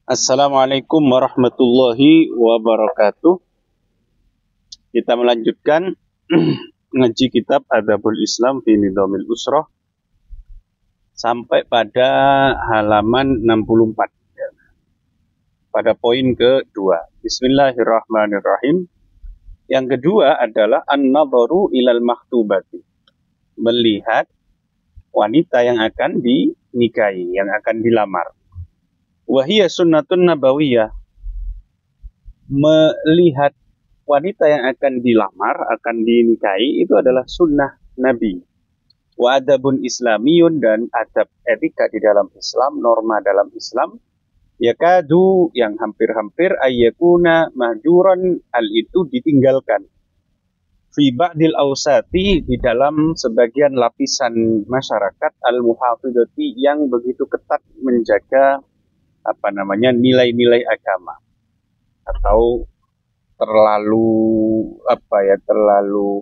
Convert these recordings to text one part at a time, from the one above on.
Assalamualaikum warahmatullahi wabarakatuh. Kita melanjutkan ngaji kitab Adabul Islam fi Nidhamil Usrah sampai pada halaman 64. Pada poin kedua. Bismillahirrahmanirrahim. Yang kedua adalah an-nadharu ilal makhtubati. Melihat wanita yang akan dinikahi, yang akan dilamar. Wahiyya sunnatun nabawiyah. Melihat wanita yang akan dilamar, akan dinikahi, itu adalah sunnah Nabi. Wa adabun islamiyun, dan adab etika di dalam Islam, norma dalam Islam. Yakadu, yang hampir-hampir, ayyakuna mahjuran, hal itu ditinggalkan. Fi ba'dil awsati, di dalam sebagian lapisan masyarakat, al-muhafidati, yang begitu ketat menjaga nilai-nilai agama, atau terlalu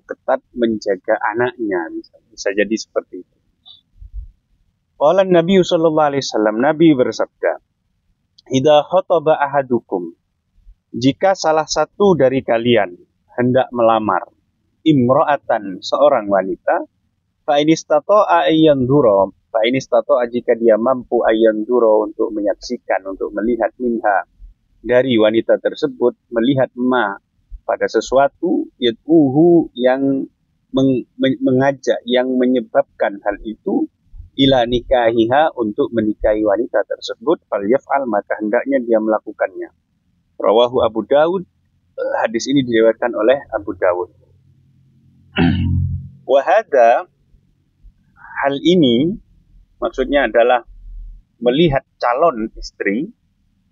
ketat menjaga anaknya, bisa jadi seperti itu. Qala Nabi sallallahu alaihi wasallam, Nabi bersabda, "Idza khataba ahadukum," jika salah satu dari kalian hendak melamar imra'atan, seorang wanita, fa in istata'a ayyandura, jika dia mampu ayyandura, untuk menyaksikan, untuk melihat, minha, dari wanita tersebut, melihat ma, pada sesuatu, yad'uhu, yang mengajak, yang menyebabkan hal itu, ila nikahiha, untuk menikahi wanita tersebut, fal yaf'al, maka hendaknya dia melakukannya. Rawahu Abu Dawud. Hadis ini diriwayatkan oleh Abu Dawud. Wahada, hal ini maksudnya adalah melihat calon istri,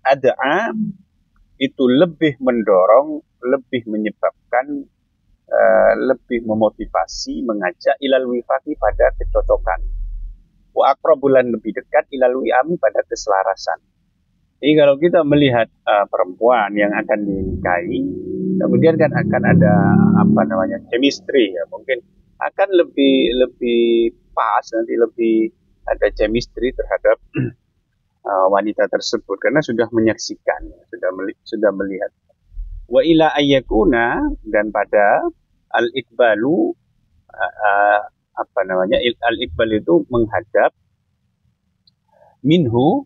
ad'a, itu lebih mendorong, lebih menyebabkan, lebih memotivasi, mengajak ilal wifaqi, pada kecocokan. Wa aqrabulan, lebih dekat, ilal wi'ami, pada keselarasan. Jadi kalau kita melihat perempuan yang akan dinikahi, kemudian kan akan ada chemistry, ya, mungkin akan lebih pas, nanti lebih ada chemistry terhadap wanita tersebut, karena sudah menyaksikan, sudah melihat. Wa ila ayyakuna, dan pada al-iqbalu, al-iqbal itu menghadap, minhu,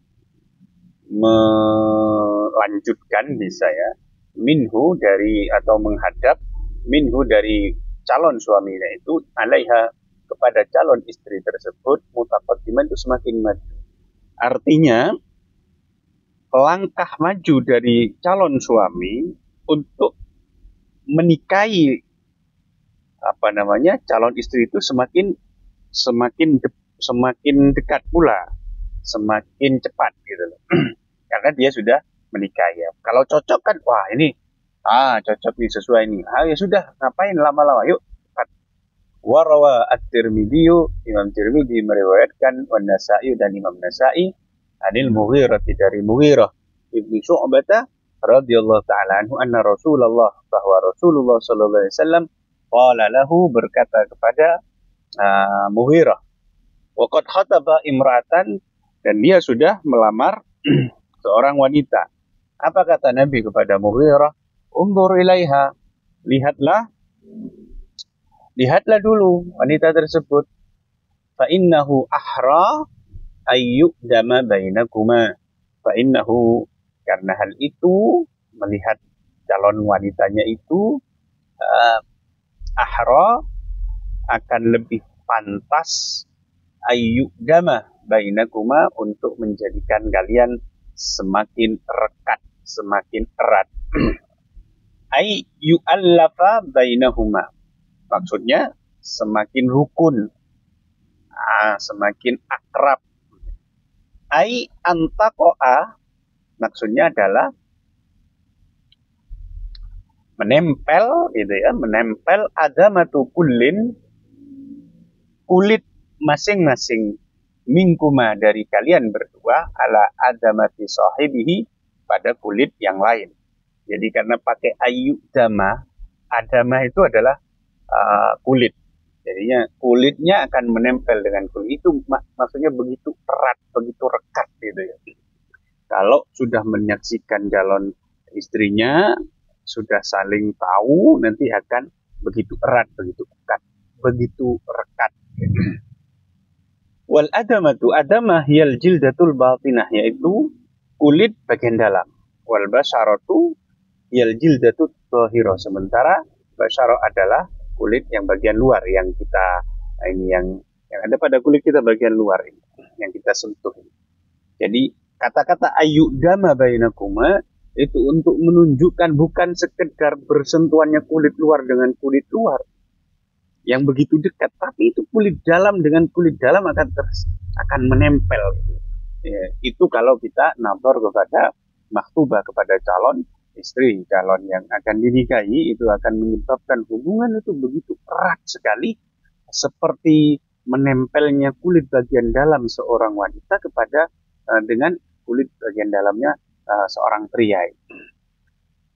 melanjutkan, bisa ya, minhu, dari, atau menghadap, minhu, dari calon suaminya itu, alaiha, kepada calon istri tersebut, mutaqaddiman, itu semakin maju. Artinya, langkah maju dari calon suami untuk menikahi calon istri itu semakin dekat pula, semakin cepat gitu loh. Karena dia sudah menikah, ya. Kalau cocok kan, wah ini cocok nih, sesuai nih. Ya sudah, ngapain lama-lama, yuk cepat. Warawa at-Tirmidzi, Imam Tirmidzi meriwayatkan, wan Nasa'i, dan Imam Nasa'i, anil Mughirah, dari Mughirah ibni Syu'bah radhiyallahu ta'ala anhu, anna Rasulullah, bahwa Rasulullah sallallahu alaihi wasallam, qala lahu, berkata kepada Mughirah, waqad khataba imra'atan, dan dia sudah melamar seorang wanita. Apa kata Nabi kepada Mughirah? Undur ilaiha, lihatlah dulu wanita tersebut. Fa innahu ahra ayyudama bainakuma. Fa innahu, karena hal itu, melihat calon wanitanya itu, ahra, akan lebih pantas, ayyudama bainakuma, untuk menjadikan kalian semakin rekat, semakin erat. Ay yu'allafa bainahuma, maksudnya semakin rukun, semakin akrab. Ay antaqo'a, maksudnya adalah menempel, gitu ya, menempel adamatu kullin, kulit masing-masing, minkuma, dari kalian berdua, ala adamati sahibihi, pada kulit yang lain. Jadi karena pakai ayyudama, adama itu adalah kulit. Jadinya kulitnya akan menempel dengan kulit itu, maksudnya begitu erat, begitu rekat, gitu ya. Kalau sudah menyaksikan calon istrinya, sudah saling tahu, nanti akan begitu erat, begitu dekat, begitu rekat. Wal adamatu, adamah hiyal jildatul batinah, yaitu kulit bagian dalam. Wal basyaratu hiyal jildatul zahirah, sementara basyarah adalah kulit yang bagian luar, yang kita ini yang ada pada kulit kita bagian luar ini, yang kita sentuh ini. Jadi kata-kata ayyudama bainakuma itu untuk menunjukkan bukan sekedar bersentuhannya kulit luar dengan kulit luar yang begitu dekat, tapi itu kulit dalam dengan kulit dalam akan menempel. Ya, itu kalau kita nazar kepada maktubah, kepada calon istri, calon yang akan dinikahi, itu akan menyebabkan hubungan itu begitu erat sekali, seperti menempelnya kulit bagian dalam seorang wanita kepada dengan kulit bagian dalamnya seorang pria.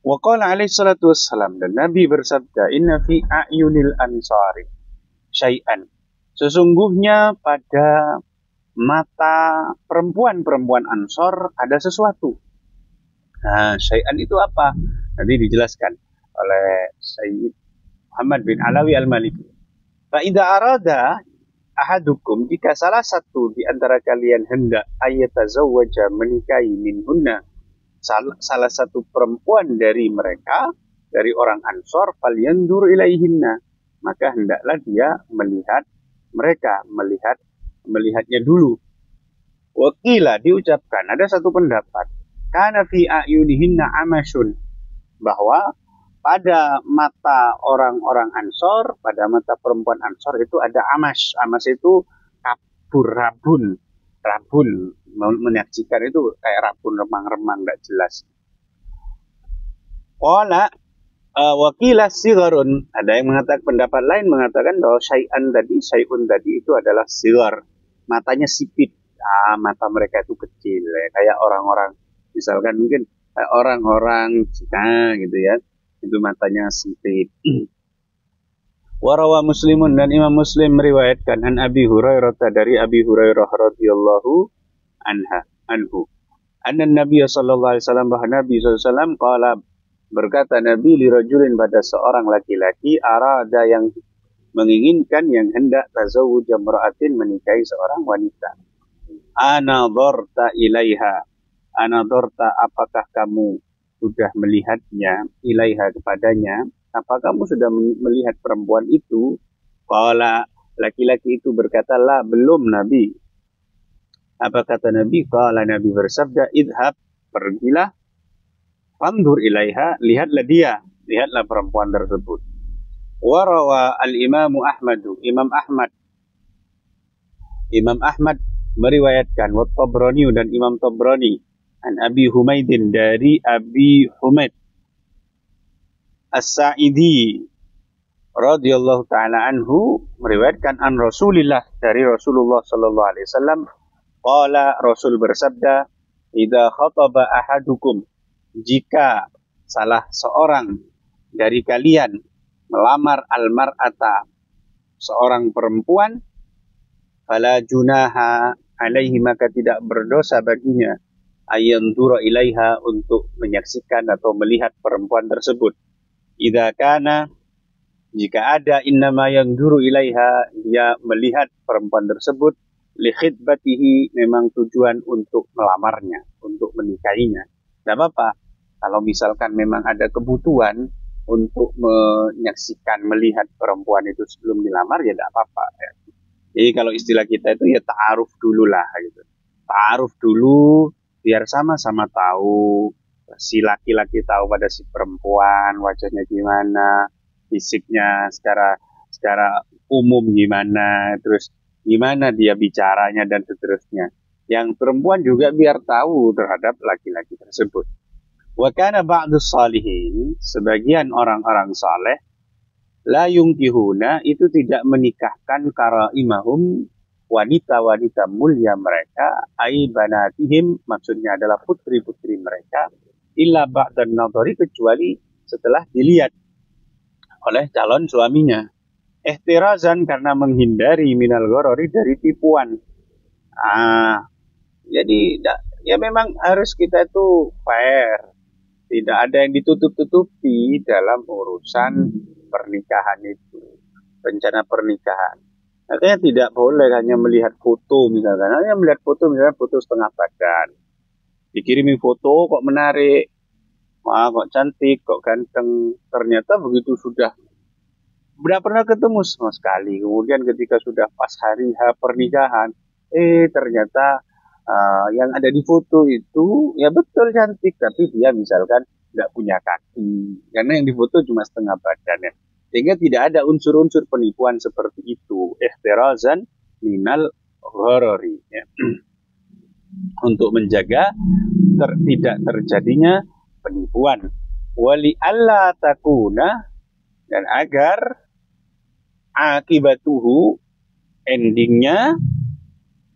Wa qala alaihi salatu wassalam, dan Nabi bersabda, inna fi a'yunil ansari syai'an, sesungguhnya pada mata perempuan-perempuan Ansor ada sesuatu. Nah, syai'an itu apa? Nanti dijelaskan oleh Sayyid Muhammad bin Alawi Al-Maliki. Fa idza arada ahadukum, jika salah satu di antara kalian hendak ayatazawwaja, menikahi minhunna, salah satu perempuan dari mereka, dari orang Ansor, falyandur ilaihinna, maka hendaklah dia melihat mereka, melihatnya dulu. Wakila, diucapkan, ada satu pendapat, kana fi a'yunihinna amasyun, bahwa pada mata orang-orang Ansor, pada mata perempuan Ansor itu ada amas. Amas itu kabur, rabun, menyaksikan itu kayak rabun, remang-remang, tidak jelas. Wala wakilah sigarun, ada yang mengatakan, pendapat lain mengatakan bahwa syai'un tadi itu adalah sigar, matanya sipit. Mata mereka itu kecil, kayak orang-orang, misalkan mungkin kayak orang-orang Cina gitu ya, itu matanya sempit. Warawa Muslimun, dan Imam Muslim meriwayatkan an Abi Hurairah, dari Abi Hurairah radhiyallahu anhu anna Nabi sallallahu alaihi wasallam, bahwa Nabi sallallahu alaihi wasallam qala, berkata Nabi, lirajulin, pada seorang laki-laki, arada, yang menginginkan, yang hendak, tazawwuja mar'atin, menikahi seorang wanita. Anadharta ilaiha, anadharta, apakah kamu sudah melihatnya, ilaiha, kepadanya, apa kamu sudah melihat perempuan itu? Qala, laki-laki itu berkata, la, belum Nabi. Apa kata Nabi? Qala, Nabi bersabda, idhab, pergilah, fandur ilaiha, lihatlah dia, lihatlah perempuan tersebut. Warawa al-imamu Ahmadu, Imam Ahmad meriwayatkan, wa Tabrani, dan Imam Tabrani, an Abi Humaidin, dari Abi Humaid As-Sa'idi radhiyallahu ta'ala anhu, meriwayatkan an Rasulillah, dari Rasulullah sallallahu alaihi wasallam, qala, Rasul bersabda, idza khataba ahadukum, jika salah seorang dari kalian melamar al-mar'ata, seorang perempuan, fala junaha alaihi, maka tidak berdosa baginya, ayanzura ilaiha, untuk menyaksikan atau melihat perempuan tersebut. Idza kana, jika ada, innama yanzuru ilaiha, dia melihat perempuan tersebut, li khidbatihi, memang tujuan untuk melamarnya, untuk menikahinya. Tidak apa-apa kalau misalkan memang ada kebutuhan untuk menyaksikan, melihat perempuan itu sebelum dilamar, ya tidak apa-apa ya. Jadi kalau istilah kita itu ya ta'aruf dulu lah gitu. Ta'aruf dulu biar sama-sama tahu, si laki-laki tahu pada si perempuan wajahnya gimana, fisiknya secara umum gimana, terus gimana dia bicaranya dan seterusnya. Yang perempuan juga biar tahu terhadap laki-laki tersebut. Wa kana ba'dus salihin, sebagian orang-orang saleh, la yungkihuna, itu tidak menikahkan karaimahum, wanita-wanita mulia mereka, ai banatihim, maksudnya adalah putri-putri mereka, illa ba'dan nadhari, kecuali setelah dilihat oleh calon suaminya. Ihtirazan, karena menghindari minal gharari, dari tipuan. Jadi ya memang harus kita itu fair. Tidak ada yang ditutup-tutupi dalam urusan pernikahan itu. Rencana pernikahan. Artinya tidak boleh hanya melihat foto misalkan. Hanya melihat foto misalnya foto setengah badan. Dikirimi foto kok menarik. Wah kok cantik, kok ganteng. Ternyata begitu sudah tidak pernah ketemu sama sekali. Kemudian ketika sudah pas hari H pernikahan, ternyata yang ada di foto itu ya betul cantik, tapi dia misalkan nggak punya kaki, karena yang di foto cuma setengah badan ya. Sehingga tidak ada unsur-unsur penipuan seperti itu. Ihtirazan minal gharari. Ya. Untuk menjaga tidak terjadinya penipuan. Wali alla takuna, dan agar akibatuhu, endingnya,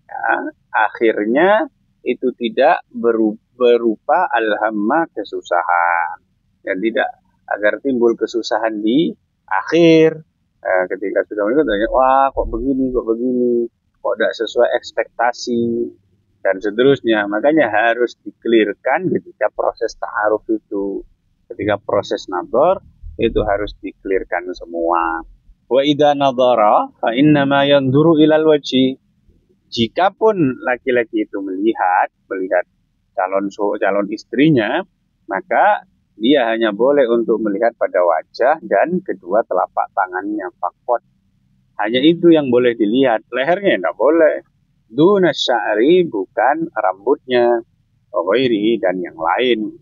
ya, akhirnya itu tidak berupa alhamma, kesusahan, dan tidak agar timbul kesusahan di akhir. Ketika sudah menikah, wah kok begini, kok tidak sesuai ekspektasi, dan seterusnya. Makanya harus dikelirkan ketika proses ta'aruf itu. Ketika proses nadhar, itu harus dikelirkan semua. Wa idza nadhara fa innama yanzuru ilal wajhi. Jikapun laki-laki itu melihat calon istrinya, maka dia hanya boleh untuk melihat pada wajah dan kedua telapak tangannya, fakot. Hanya itu yang boleh dilihat. Lehernya tidak boleh. Duna sya'ri, bukan rambutnya, ghairihi, dan yang lain.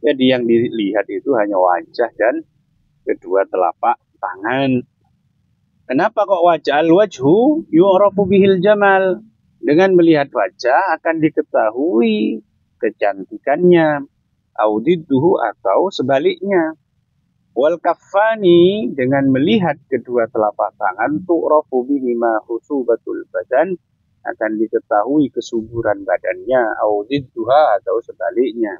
Jadi yang dilihat itu hanya wajah dan kedua telapak tangan. Kenapa kok wajah? Al-wajhu yu'rafu bihil jamal. Dengan melihat wajah akan diketahui kecantikannya. Audidduhu, atau sebaliknya. Wal kaffani, dengan melihat kedua telapak tangan, tu'rafu bihima husubatul badan, akan diketahui kesuburan badannya. Audidduha, atau sebaliknya.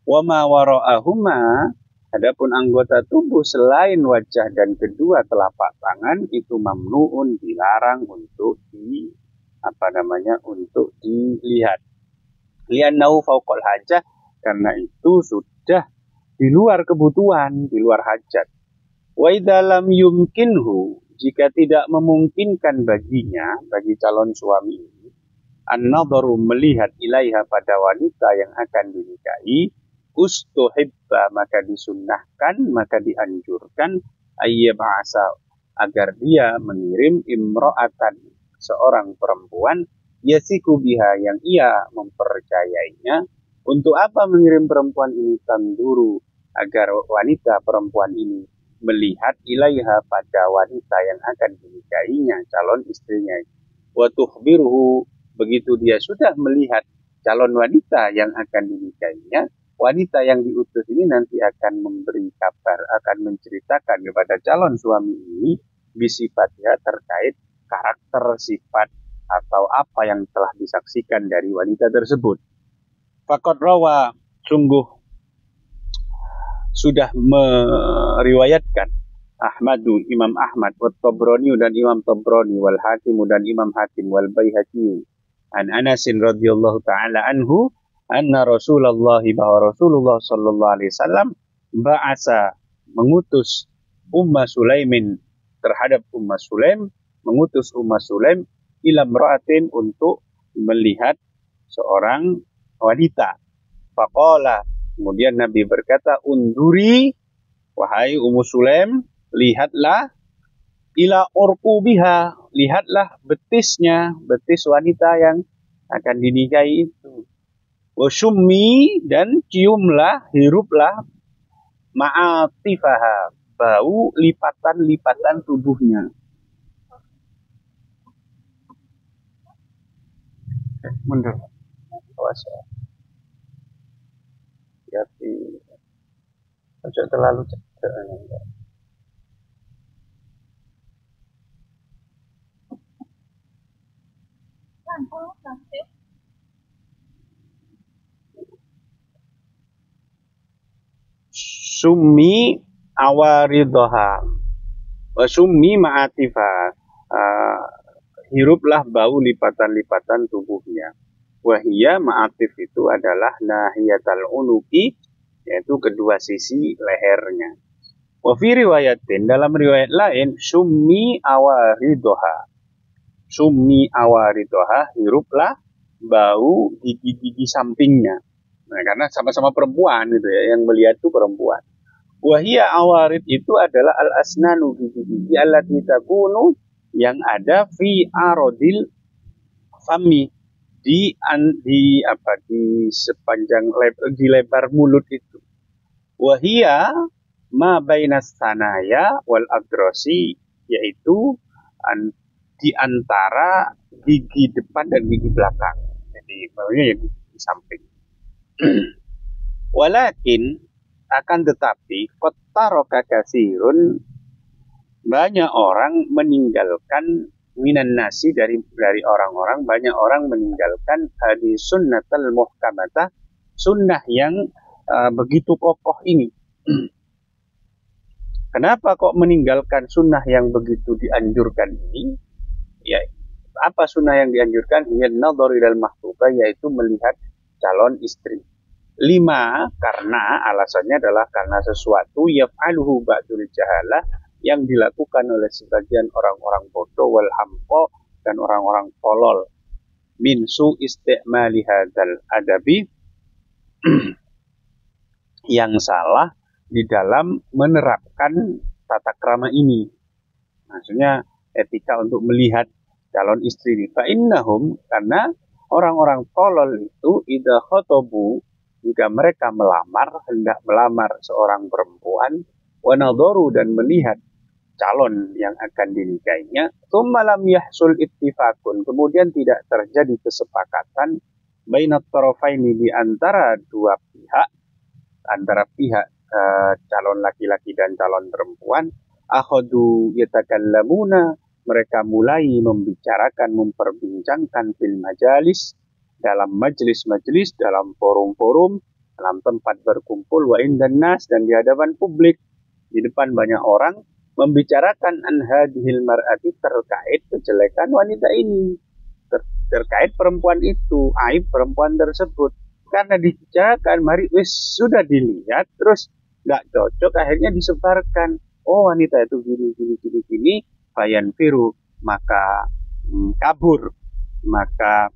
Wa ma wara'ahuma, adapun anggota tubuh selain wajah dan kedua telapak tangan itu mamnuun, dilarang untuk untuk dilihat. Li'annahu fauqal hajah, karena itu sudah di luar kebutuhan, di luar hajat. Wa idza lam yumkinhu, jika tidak memungkinkan baginya, bagi calon suami ini, an-nadharu, melihat ilaiha, pada wanita yang akan dinikahi, ustuhibba, maka disunnahkan, maka dianjurkan, ayyab'asa, agar dia mengirim imra'atan, seorang perempuan, yasiku biha, yang ia mempercayainya. Untuk apa mengirim perempuan ini? Tanduru, agar wanita perempuan ini melihat ilaiha, pada wanita yang akan dinikahinya, calon istrinya. Wa tukhbiruhu, begitu dia sudah melihat calon wanita yang akan dinikahinya, wanita yang diutus ini nanti akan memberi kabar, akan menceritakan kepada calon suami ini bisifatnya, terkait karakter, sifat, atau apa yang telah disaksikan dari wanita tersebut. Faqad rawa, sungguh sudah meriwayatkan Ahmadu, Imam Ahmad, wa Tabrani, dan Imam Tabrani, wal Hakim, dan Imam Hakim, wal Baihaqi, an Anas radhiyallahu ta'ala anhu, anna Rasulullah, bahwa Rasulullah sallallahu alaihi wasallam ba'asa, mengutus Umma Sulaimin, terhadap Umma Sulaim, mengutus Umma Sulaim ila imra'atin, untuk melihat seorang wanita. Faqala, kemudian Nabi berkata, unduri, wahai Ummu Sulaim, lihatlah, ila urqubiha, lihatlah betisnya, betis wanita yang akan dinikahi itu. Wasyummi, dan ciumlah, hiruplah, ma'atifaha, bau lipatan-lipatan tubuhnya. Mundur. Awas ya. Hati. Ojo terlalu cepat. Summi awaridoha, summi ma'atifa, hiruplah bau lipatan-lipatan tubuhnya. Wahia ma'atif itu adalah nahiyatal unuki, yaitu kedua sisi lehernya. Wa fi riwayatin, dalam riwayat lain, summi awaridoha. Summi awaridoha, hiruplah bau gigi-gigi sampingnya. Nah, karena sama-sama perempuan gitu ya, yang melihat itu perempuan. Wahia awarid itu adalah al-asnanu, gigi-gigi allati takunu, yang ada fi arodil fami, di sepanjang di lebar mulut itu. Wahia ma bainas sanaya wal adrosi, yaitu di antara gigi depan dan gigi belakang. Jadi maksudnya ya gigi samping. Walakin, akan tetapi, qattaroka katsirun, banyak orang meninggalkan minan nasi, dari orang-orang, banyak orang meninggalkan hadis sunnatul muhkamatah, sunnah yang begitu kokoh ini. Kenapa kok meninggalkan sunnah yang begitu dianjurkan ini? Ya, apa sunnah yang dianjurkan? Hiya nadhar ilal mahbubah, yaitu melihat calon istri. 5, karena alasannya adalah karena sesuatu yaf'aluhu ba'dul jahalah, yang dilakukan oleh sebagian orang-orang bodoh wal hamqa, dan orang-orang tolol, min su isti'mali hadzal adabi, yang salah di dalam menerapkan tata krama ini. Maksudnya etika untuk melihat calon istri ini. Fa innahum, karena orang-orang tolol itu idza khotobu, jika mereka hendak melamar seorang perempuan, wa nadharu, dan melihat calon yang akan dinikahinya, tsumma lam yahsul ittifaqun, kemudian tidak terjadi kesepakatan, bainat tarafaini, di antara dua pihak, antara pihak calon laki-laki dan calon perempuan, akhadu yatakallamuna, mereka mulai membicarakan, memperbincangkan fil majalis, dalam majelis-majelis, dalam forum-forum, dalam tempat berkumpul, wa indan nas, dan di hadapan publik, di depan banyak orang, membicarakan an hadhil mar'ati, terkait kejelekan wanita ini, terkait perempuan itu, aib perempuan tersebut. Karena dibicarakan, mari sudah dilihat, terus nggak cocok, akhirnya disebarkan. Oh, wanita itu gini, bayan firu, maka kabur, maka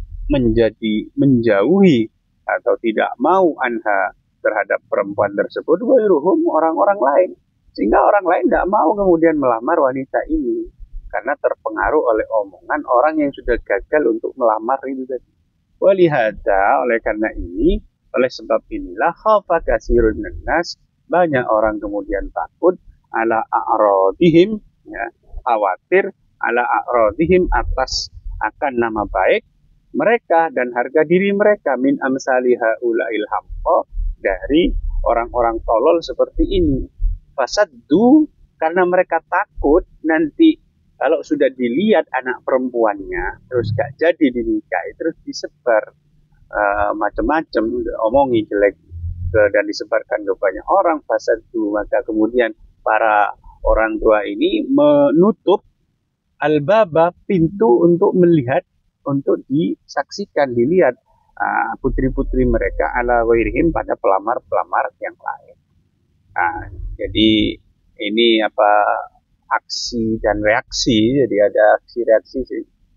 menjauhi atau tidak mau anha, terhadap perempuan tersebut, wairuhum, orang-orang lain, sehingga orang lain tidak mau kemudian melamar wanita ini karena terpengaruh oleh omongan orang yang sudah gagal untuk melamar itu tadi. Walihada, oleh karena ini, oleh sebab inilah, khafa katsirun nas, banyak orang kemudian takut, ala a'radihim, ya, khawatir, ala a'radihim, atas akan nama baik mereka dan harga diri mereka, min amsaliha ulail hamqa, dari orang-orang tolol seperti ini. Fasaddu, karena mereka takut nanti kalau sudah dilihat anak perempuannya terus gak jadi dinikahi, terus disebar macam-macam, omongi jelek dan disebarkan ke banyak orang. Fasaddu, maka kemudian para orang tua ini menutup al-baba, pintu untuk melihat, untuk disaksikan, dilihat putri-putri mereka ala wairihim, pada pelamar-pelamar yang lain. Jadi ini aksi dan reaksi, jadi ada aksi reaksi,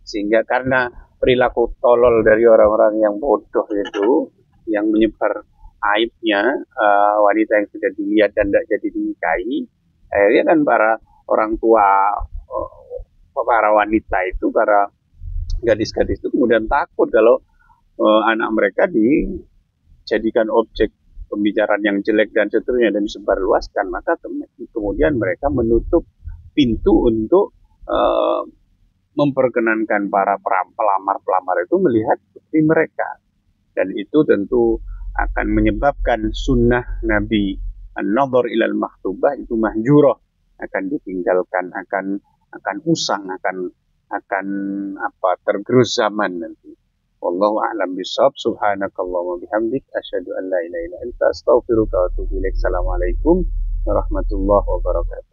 sehingga karena perilaku tolol dari orang-orang yang bodoh itu, yang menyebar aibnya wanita yang sudah dilihat dan tidak jadi dinikahi, akhirnya kan para orang tua, para wanita itu, para gadis-gadis itu kemudian takut kalau anak mereka dijadikan objek pembicaraan yang jelek dan seterusnya dan disebarluaskan, maka kemudian mereka menutup pintu untuk memperkenankan para pelamar-pelamar itu melihat putri mereka, dan itu tentu akan menyebabkan sunnah Nabi an-nadhar ilal maktubah itu mahjurah, akan ditinggalkan, akan usang, akan tergerus zaman nanti. Wallahu a'lam bishawab. Subhanakallahumma bihamdik, asyhadu an la ilaha illa anta, astaghfiruka wa atubu ilaik. Assalamualaikum warahmatullahi wabarakatuh.